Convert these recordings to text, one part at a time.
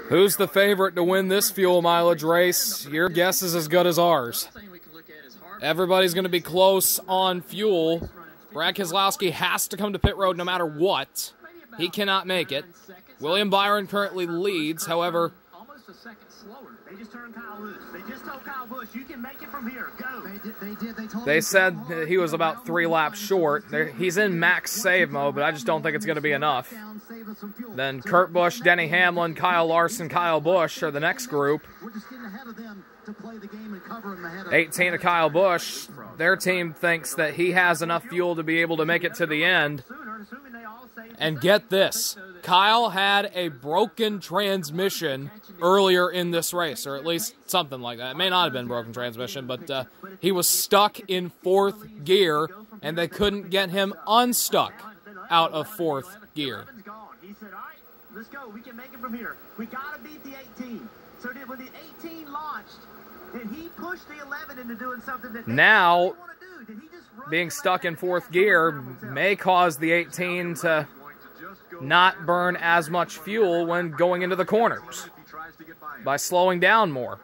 Who's the favorite to win this fuel mileage race? Your guess is as good as ours. Everybody's going to be close on fuel. Brad Keselowski has to come to pit road no matter what. He cannot make it. William Byron currently leads, however... Almost a second slower. They just turned Kyle loose. They just told Kyle Busch, you can make it from here. Go. They said that he was about 3 laps short. He's in max save mode, but I just don't think it's going to be enough. Then Kurt Busch, Denny Hamlin, Kyle Larson, Kyle Busch are the next group. 18 to Kyle Busch. Their team thinks that he has enough fuel to be able to make it to the end. And get this, Kyle had a broken transmission earlier in this race, or at least something like that. It may not have been broken transmission, but he was stuck in 4th gear, and they couldn't get him unstuck out of 4th gear. He said, all right, let's go. We can make it from here. We got to beat the 18. So when the 18 launched, did he push the 11 into doing something that now, want to do? Did he just being stuck in 4th gear may cause the 18 to not burn as much fuel when going into the corners by slowing down more.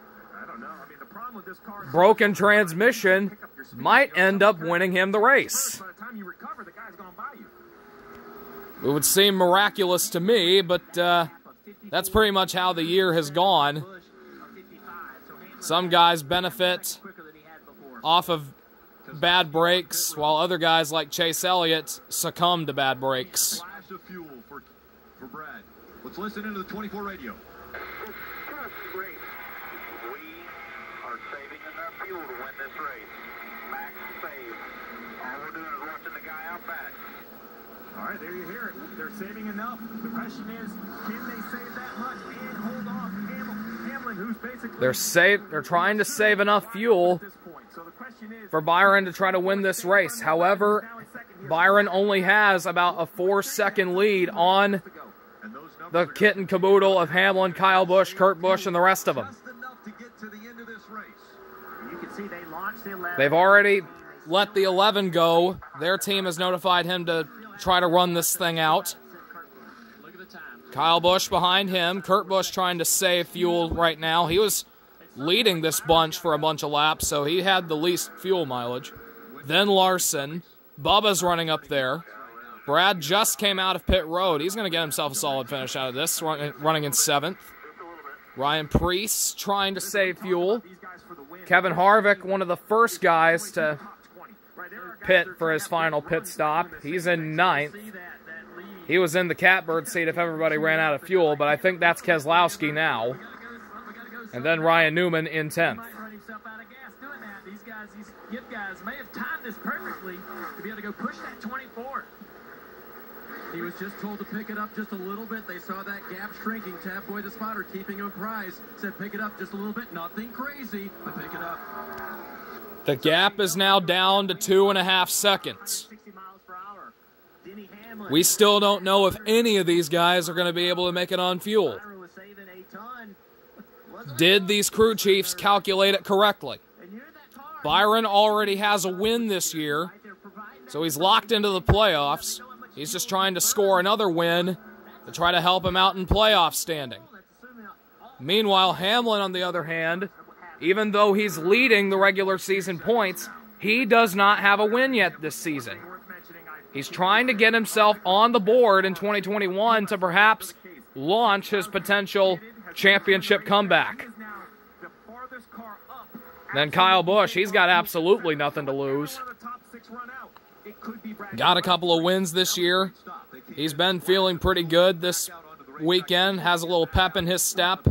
Broken transmission might end up winning him the race. It would seem miraculous to me, but that's pretty much how the year has gone. Some guys benefit off of bad brakes, while other guys like Chase Elliott succumb to bad brakes. For Brad. Let's listen into the 24 radio. Great. We are saving enough fuel to win this race. Max save. All we're doing is watching the guy out back. All right, there you hear it. They're saving enough. The question is, can they save that much and hold off Hamlin, who's basically... They're trying to save enough fuel for Byron to try to win this race. However, Byron only has about a 4-second lead on the kit and caboodle of Hamlin, Kyle Busch, Kurt Busch, and the rest of them. They've already let the 11 go. Their team has notified him to try to run this thing out. Kyle Busch behind him. Kurt Busch trying to save fuel right now. He was leading this bunch for a bunch of laps, so he had the least fuel mileage. Then Larson. Bubba's running up there. Brad just came out of pit road. He's going to get himself a solid finish out of this, running in 7th. Ryan Preece trying to save fuel. Kevin Harvick, one of the first guys to pit for his final pit stop. He's in 9th. He was in the catbird seat if everybody ran out of fuel, but I think that's Keselowski now. And then Ryan Newman in 10th. These guys may have timed this perfectly to be able to go push that 24. He was just told to pick it up just a little bit. They saw that gap shrinking. Tab Boy the spotter keeping him apprised. Said pick it up just a little bit. Nothing crazy, but pick it up. The gap is now down to 2.5 seconds. We still don't know if any of these guys are going to be able to make it on fuel. Did these crew chiefs calculate it correctly? Byron already has a win this year, so he's locked into the playoffs. He's just trying to score another win to try to help him out in playoff standing. Meanwhile, Hamlin, on the other hand, even though he's leading the regular season points, he does not have a win yet this season. He's trying to get himself on the board in 2021 to perhaps launch his potential championship comeback. Then Kyle Busch, he's got absolutely nothing to lose. Got a couple of wins this year. He's been feeling pretty good this weekend, has a little pep in his step.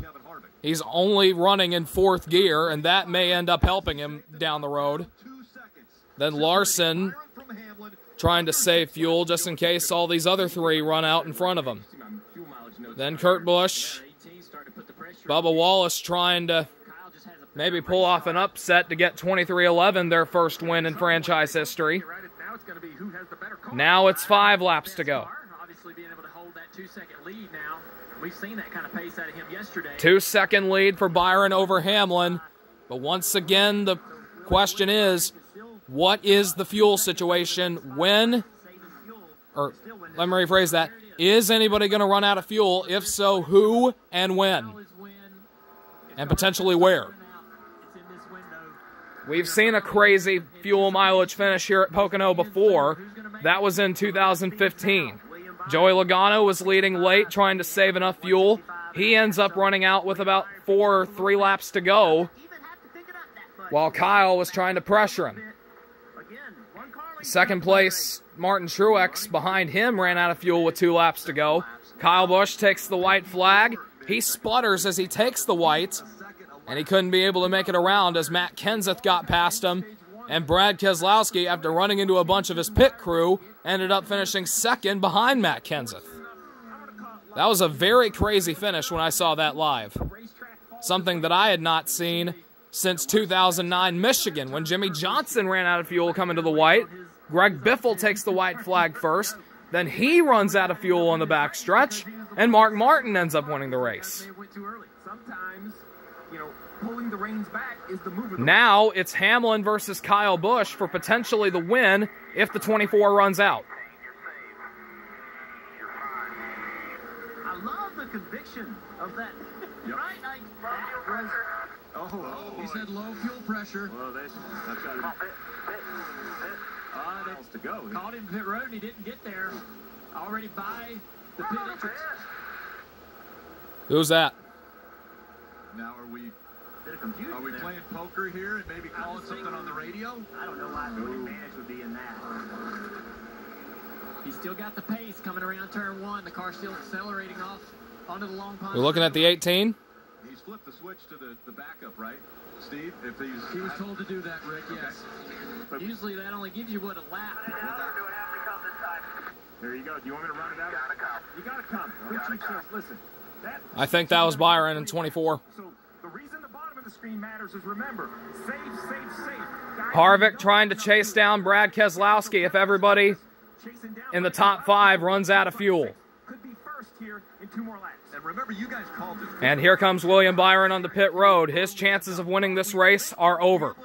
He's only running in 4th gear, and that may end up helping him down the road. Then Larson trying to save fuel just in case all these other 3 run out in front of him. Then Kurt Busch. Bubba Wallace trying to maybe pull off an upset to get 23-11, their first win in franchise history. Now it's 5 laps to go. Obviously being able to hold that 2-second lead now. We've seen that kind of pace out of him yesterday. 2-second lead for Byron over Hamlin. But once again, the question is, what is the fuel situation when, or let me rephrase that, Is anybody going to run out of fuel? If so, who and when? And potentially where? We've seen a crazy fuel mileage finish here at Pocono before. That was in 2015. Joey Logano was leading late, trying to save enough fuel. He ends up running out with about 4 or 3 laps to go, while Kyle was trying to pressure him. Second place, Martin Truex, behind him, ran out of fuel with 2 laps to go. Kyle Busch takes the white flag. He sputters as he takes the white, and he couldn't be able to make it around as Matt Kenseth got past him. And Brad Keselowski, after running into a bunch of his pit crew, ended up finishing second behind Matt Kenseth. That was a very crazy finish when I saw that live. Something that I had not seen since 2009 Michigan, when Jimmy Johnson ran out of fuel coming to the white. Greg Biffle takes the white flag first. Then he runs out of fuel on the backstretch, and Mark Martin ends up winning the race. Pulling the reins back is the move. Now it's Hamlin versus Kyle Busch for potentially the win if the 24 runs out. I love the conviction of that. Yep. Right? He said low fuel pressure. Well, that's got to go. Called him pit road and he didn't get there. Already by the pit entrance. Who's that? Now are we playing poker here and maybe calling something on the radio? I don't know why the advantage would be in that. He's still got the pace coming around turn 1. The car's still accelerating off onto the long pond. We're looking at the 18. He's flipped the switch to the backup, right, Steve? If he was told to do that, Rick, yes. But usually that only gives you, what, a lap? There you go. Do you want me to run it out? You gotta come. Listen. I think that was Byron in 24. So the reason the bottom of the screen matters is, remember, safe. Harvick trying to chase down Brad Keselowski if everybody in the top 5 runs out of fuel. Could be first here in 2 more laps. And remember, you guys called it. And here comes William Byron on the pit road. His chances of winning this race are over.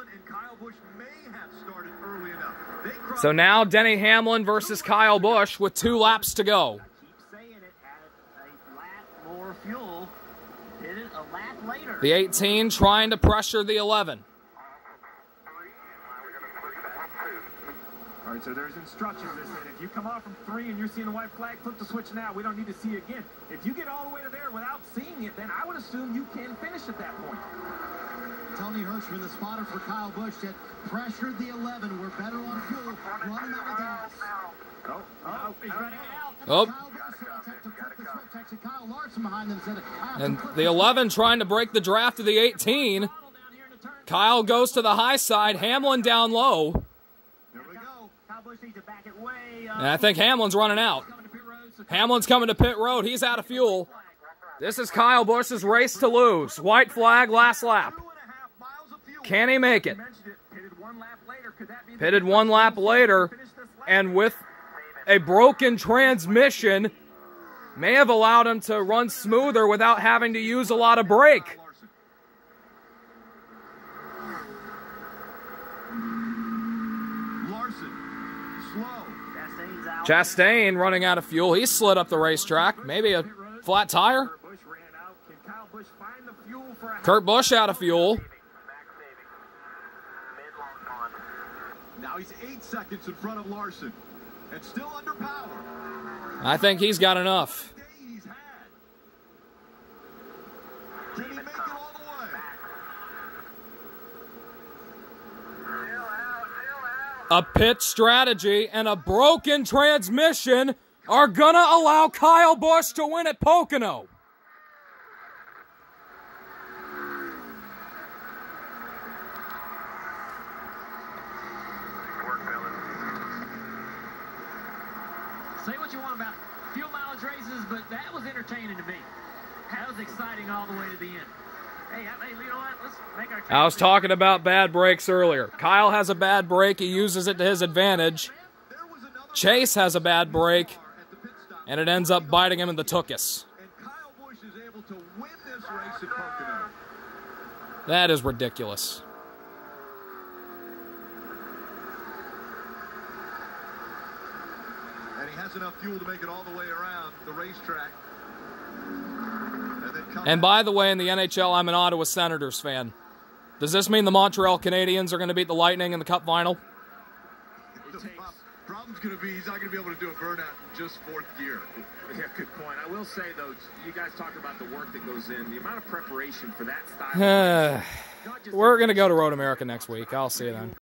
So now Denny Hamlin versus Kyle Busch with 2 laps to go. The 18 trying to pressure the 11. All right, so there's instructions that say if you come off from 3 and you're seeing the white flag, flip the switch now. We don't need to see it again. If you get all the way to there without seeing it, then I would assume you can finish at that point. Tony Hirschman, the spotter for Kyle Busch, said pressured the 11. We're better on fuel. Running out of gas. He's running out. Oh. Kyle Larson behind them said, and the 11 trying to break the draft of the 18. Kyle goes to the high side. Hamlin down low. And I think Hamlin's running out. Hamlin's coming to pit road. He's out of fuel. This is Kyle Busch's race to lose. White flag, last lap. Can he make it? Pitted 1 lap later, and with a broken transmission, may have allowed him to run smoother without having to use a lot of brake. Chastain running out of fuel. He slid up the racetrack. Maybe a flat tire. Kurt Busch out of fuel. Now he's 8 seconds in front of Larson and still under power. I think he's got enough. Can he make it all the way? A pit strategy and a broken transmission are gonna allow Kyle Busch to win at Pocono. Say what you want about fuel mileage races, but that was entertaining to me. That was exciting all the way to the end. Hey, you know what? Let's make our... I was talking about bad brakes earlier. Kyle has a bad brake. He uses it to his advantage. Chase has a bad brake, and it ends up biting him in the tuchus. And Kyle Busch is able to win this race at Pocono. That is ridiculous. And he has enough fuel to make it all the way around the racetrack. And by the way, in the NHL, I'm an Ottawa Senators fan. Does this mean the Montreal Canadiens are going to beat the Lightning in the Cup final? The problem's going to be he's not going to be able to do a burnout in just fourth gear. Yeah, good point. I will say, though, you guys talked about the work that goes in, the amount of preparation for that style. We're going to go to Road America next week. I'll see you then.